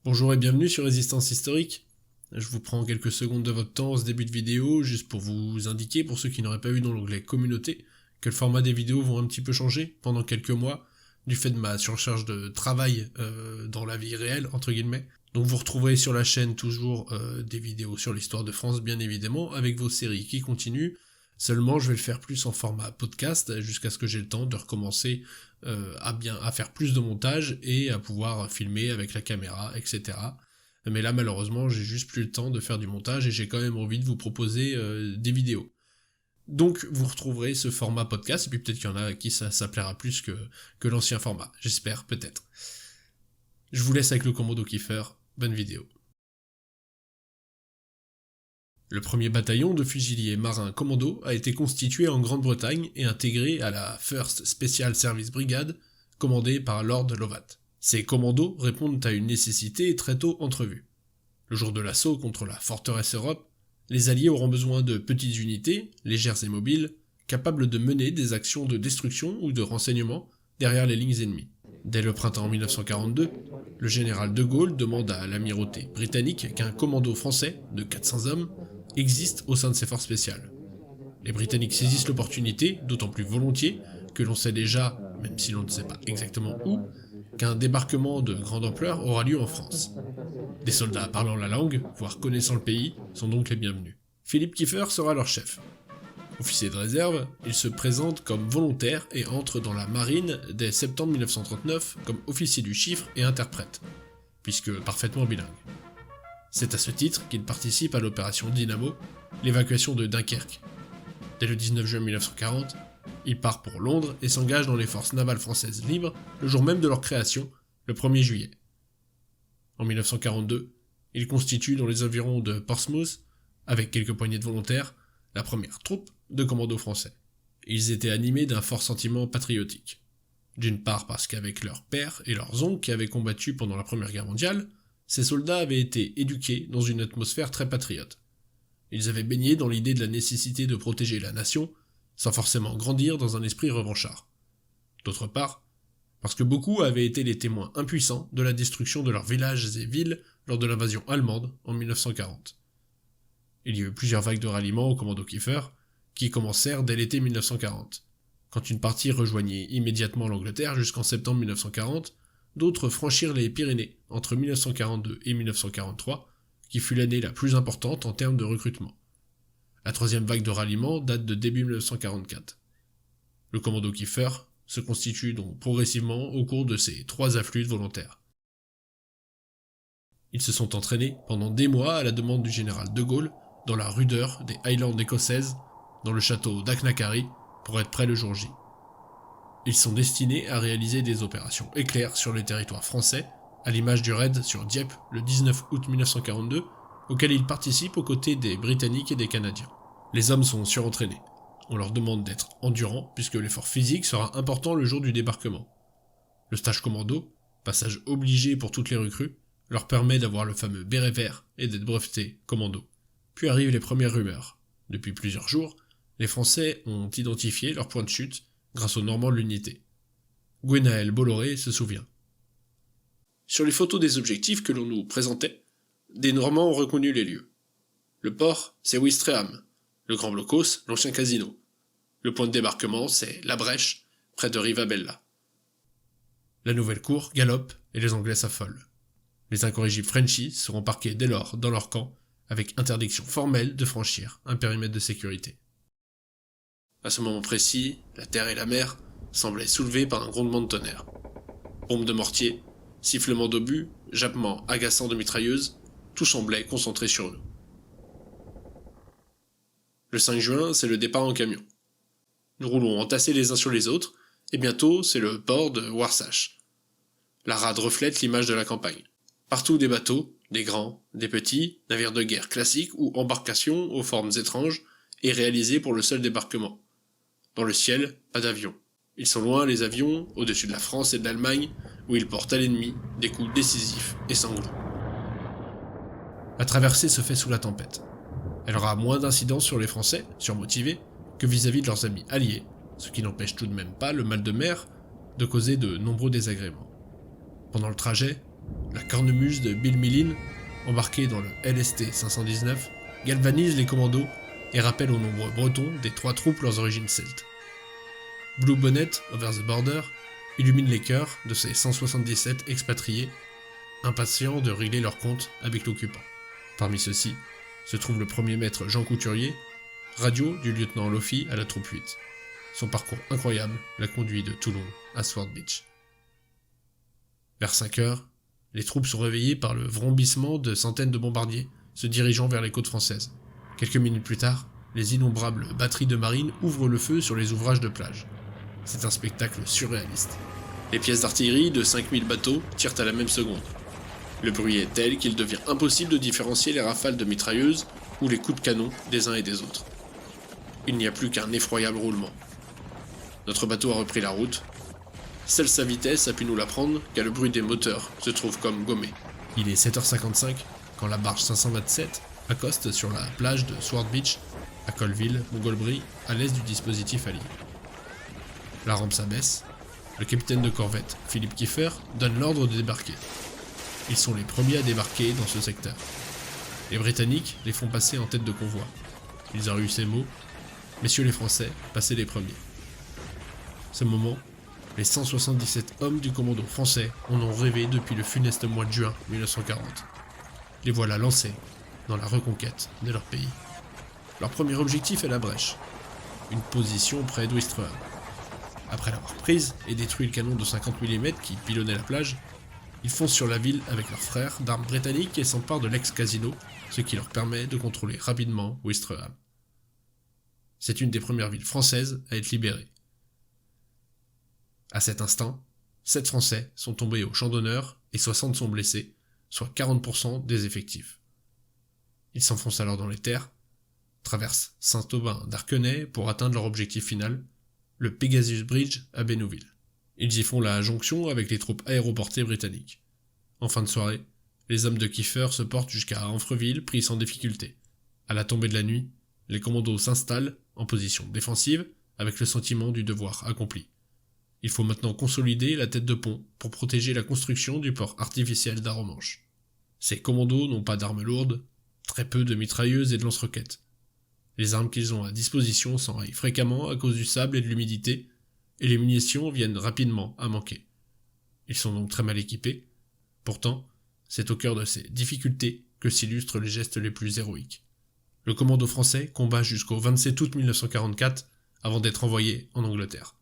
Bonjour et bienvenue sur Résistance Historique. Je vous prends quelques secondes de votre temps en ce début de vidéo, juste pour vous indiquer, pour ceux qui n'auraient pas vu dans l'onglet Communauté, que le format des vidéos vont un petit peu changer pendant quelques mois, du fait de ma surcharge de travail dans la vie réelle, entre guillemets. Donc vous retrouverez sur la chaîne toujours des vidéos sur l'histoire de France, bien évidemment, avec vos séries qui continuent. Seulement, je vais le faire plus en format podcast, jusqu'à ce que j'ai le temps de recommencer à faire plus de montage et à pouvoir filmer avec la caméra, etc. Mais là, malheureusement, j'ai juste plus le temps de faire du montage et j'ai quand même envie de vous proposer des vidéos. Donc, vous retrouverez ce format podcast, et puis peut-être qu'il y en a à qui ça plaira plus que l'ancien format. J'espère, peut-être. Je vous laisse avec le commando Kiefer. Bonne vidéo. Le premier bataillon de fusiliers marins commando a été constitué en Grande-Bretagne et intégré à la First Special Service Brigade, commandée par Lord Lovat. Ces commandos répondent à une nécessité très tôt entrevue. Le jour de l'assaut contre la forteresse Europe, les Alliés auront besoin de petites unités, légères et mobiles, capables de mener des actions de destruction ou de renseignement derrière les lignes ennemies. Dès le printemps 1942, le général de Gaulle demande à l'amirauté britannique qu'un commando français de 400 hommes existe au sein de ses forces spéciales. Les Britanniques saisissent l'opportunité, d'autant plus volontiers que l'on sait déjà, même si l'on ne sait pas exactement où, qu'un débarquement de grande ampleur aura lieu en France. Des soldats parlant la langue, voire connaissant le pays, sont donc les bienvenus. Philippe Kiefer sera leur chef. Officier de réserve, il se présente comme volontaire et entre dans la marine dès septembre 1939 comme officier du chiffre et interprète, puisque parfaitement bilingue. C'est à ce titre qu'il participe à l'opération Dynamo, l'évacuation de Dunkerque. Dès le 19 juin 1940, il part pour Londres et s'engage dans les forces navales françaises libres le jour même de leur création, le 1er juillet. En 1942, il constitue dans les environs de Portsmouth, avec quelques poignées de volontaires, la première troupe de commandos français. Ils étaient animés d'un fort sentiment patriotique. D'une part parce qu'avec leurs pères et leurs oncles qui avaient combattu pendant la Première Guerre mondiale, ces soldats avaient été éduqués dans une atmosphère très patriote. Ils avaient baigné dans l'idée de la nécessité de protéger la nation, sans forcément grandir dans un esprit revanchard. D'autre part, parce que beaucoup avaient été les témoins impuissants de la destruction de leurs villages et villes lors de l'invasion allemande en 1940. Il y a eu plusieurs vagues de ralliement au commando Kiefer, qui commencèrent dès l'été 1940. Quand une partie rejoignit immédiatement l'Angleterre jusqu'en septembre 1940, d'autres franchirent les Pyrénées entre 1942 et 1943, qui fut l'année la plus importante en termes de recrutement. La troisième vague de ralliement date de début 1944. Le commando Kiefer se constitue donc progressivement au cours de ces 3 afflux de volontaires. Ils se sont entraînés pendant des mois à la demande du général de Gaulle dans la rudeur des Highlands écossaises, dans le château d'Acknacarry, pour être prêts le jour J. Ils sont destinés à réaliser des opérations éclairs sur le territoire français, à l'image du raid sur Dieppe le 19 août 1942, auquel ils participent aux côtés des Britanniques et des Canadiens. Les hommes sont surentraînés. On leur demande d'être endurants puisque l'effort physique sera important le jour du débarquement. Le stage commando, passage obligé pour toutes les recrues, leur permet d'avoir le fameux béret vert et d'être brevetés commando. Puis arrivent les premières rumeurs. Depuis plusieurs jours, les Français ont identifié leur point de chute grâce aux Normands de l'unité. Gwenaël Bolloré se souvient. Sur les photos des objectifs que l'on nous présentait, des Normands ont reconnu les lieux. Le port, c'est Ouistreham. Le Grand Blocos, l'ancien casino. Le point de débarquement, c'est La Brèche, près de Rivabella. La nouvelle cour galope et les Anglais s'affolent. Les incorrigibles Frenchies seront parqués dès lors dans leur camp, avec interdiction formelle de franchir un périmètre de sécurité. À ce moment précis, la terre et la mer semblaient soulevées par un grondement de tonnerre. Bombes de mortier, sifflements d'obus, jappements agaçants de mitrailleuses, tout semblait concentré sur nous. Le 5 juin, c'est le départ en camion. Nous roulons entassés les uns sur les autres, et bientôt c'est le port de Warsash. La rade reflète l'image de la campagne. Partout des bateaux, des grands, des petits, navires de guerre classiques ou embarcations aux formes étranges, et réalisés pour le seul débarquement. Dans le ciel, pas d'avions. Ils sont loin les avions, au-dessus de la France et de l'Allemagne, où ils portent à l'ennemi des coups décisifs et sanglants. La traversée se fait sous la tempête. Elle aura moins d'incidence sur les Français, surmotivés, que vis-à-vis de leurs amis alliés, ce qui n'empêche tout de même pas le mal de mer de causer de nombreux désagréments. Pendant le trajet, La cornemuse de Bill Millin, embarqué dans le LST 519, galvanise les commandos et rappelle aux nombreux Bretons des 3 troupes leurs origines celtes. Blue Bonnet, Over the Border, illumine les cœurs de ces 177 expatriés, impatients de régler leur compte avec l'occupant. Parmi ceux-ci se trouve le premier maître Jean Couturier, radio du lieutenant Lofi à la troupe 8. Son parcours incroyable l'a conduit de Toulon à Sword Beach. Vers 5 heures, les troupes sont réveillées par le vrombissement de centaines de bombardiers se dirigeant vers les côtes françaises. Quelques minutes plus tard, les innombrables batteries de marine ouvrent le feu sur les ouvrages de plage. C'est un spectacle surréaliste. Les pièces d'artillerie de 5000 bateaux tirent à la même seconde. Le bruit est tel qu'il devient impossible de différencier les rafales de mitrailleuses ou les coups de canon des uns et des autres. Il n'y a plus qu'un effroyable roulement. Notre bateau a repris la route. Seule sa vitesse a pu nous l'apprendre, car le bruit des moteurs se trouve comme gommé. Il est 7h55 quand la barge 527 accoste sur la plage de Sword Beach, à Colville, Montgomery, à l'est du dispositif allié. La rampe s'abaisse. Le capitaine de corvette, Philippe Kiefer, donne l'ordre de débarquer. Ils sont les premiers à débarquer dans ce secteur. Les Britanniques les font passer en tête de convoi. Ils ont eu ces mots: « Messieurs les Français, passez les premiers. » Ce moment, les 177 hommes du commando français en ont rêvé depuis le funeste mois de juin 1940. Les voilà lancés dans la reconquête de leur pays. Leur premier objectif est la Brèche, une position près d'Ouistreham. Après l'avoir prise et détruit le canon de 50 mm qui pilonnait la plage, ils foncent sur la ville avec leurs frères d'armes britanniques et s'emparent de l'ex-casino, ce qui leur permet de contrôler rapidement Ouistreham. C'est une des premières villes françaises à être libérée. À cet instant, 7 Français sont tombés au champ d'honneur et 60 sont blessés, soit 40% des effectifs. Ils s'enfoncent alors dans les terres, traversent Saint-Aubin d'Arquenay pour atteindre leur objectif final, le Pegasus Bridge à Bénouville. Ils y font la jonction avec les troupes aéroportées britanniques. En fin de soirée, les hommes de Kiefer se portent jusqu'à Amfreville, pris sans difficulté. À la tombée de la nuit, les commandos s'installent en position défensive avec le sentiment du devoir accompli. Il faut maintenant consolider la tête de pont pour protéger la construction du port artificiel d'Arromanches. Ces commandos n'ont pas d'armes lourdes, très peu de mitrailleuses et de lance-roquettes. Les armes qu'ils ont à disposition s'enrayent fréquemment à cause du sable et de l'humidité, et les munitions viennent rapidement à manquer. Ils sont donc très mal équipés. Pourtant, c'est au cœur de ces difficultés que s'illustrent les gestes les plus héroïques. Le commando français combat jusqu'au 27 août 1944 avant d'être envoyé en Angleterre.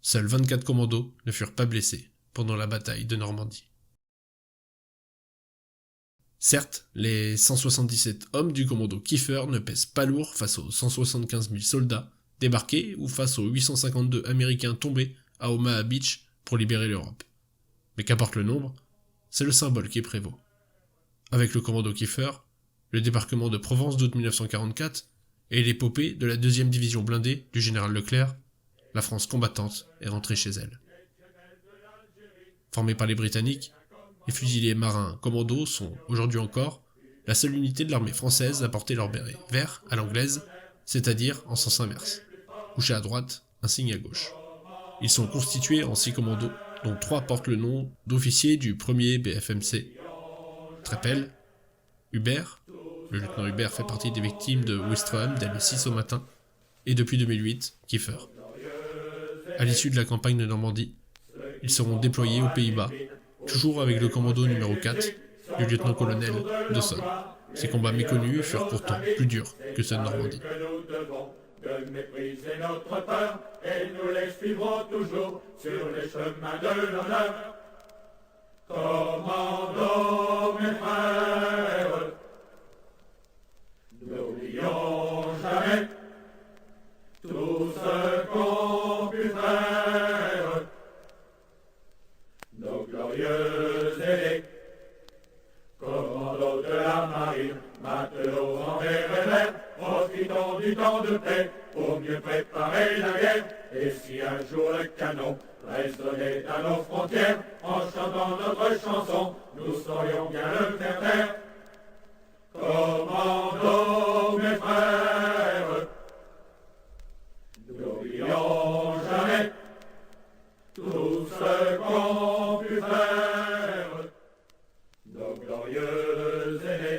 Seuls 24 commandos ne furent pas blessés pendant la bataille de Normandie. Certes, les 177 hommes du commando Kiefer ne pèsent pas lourd face aux 175 000 soldats débarqués ou face aux 852 Américains tombés à Omaha Beach pour libérer l'Europe. Mais qu'importe le nombre, c'est le symbole qui prévaut. Avec le commando Kiefer, le débarquement de Provence d'août 1944 et l'épopée de la 2e division blindée du général Leclerc, la France combattante est rentrée chez elle. Formés par les Britanniques, les fusiliers marins commandos sont, aujourd'hui encore, la seule unité de l'armée française à porter leur béret vert à l'anglaise, c'est-à-dire en sens inverse. Couché à droite, un signe à gauche. Ils sont constitués en 6 commandos, dont 3 portent le nom d'officiers du 1er BFMC. Trépel, Hubert, le lieutenant Hubert fait partie des victimes de Ouistreham dès le 6 au matin, et depuis 2008, Kiefer. À l'issue de la campagne de Normandie, ils seront déployés aux Pays-Bas, toujours avec le commando numéro 4, du lieutenant-colonel Dawson. Ces combats méconnus furent pourtant plus durs que ceux de Normandie. De mépriser notre peur, et nous les suivrons toujours sur les chemins de l'honneur. Commandons mes frères, n'oublions jamais tout ce qu'on pu faire. Nos glorieux aînés, commandos de la marine, matelots en mer et mer, profitons du temps de paix pour mieux préparer la guerre. Et si un jour le canon résonnait à nos frontières, en chantant notre chanson, nous saurions bien le faire taire. Commandons mes frères, n'oublions jamais tout ce qu'on pu faire. glorieux aînés.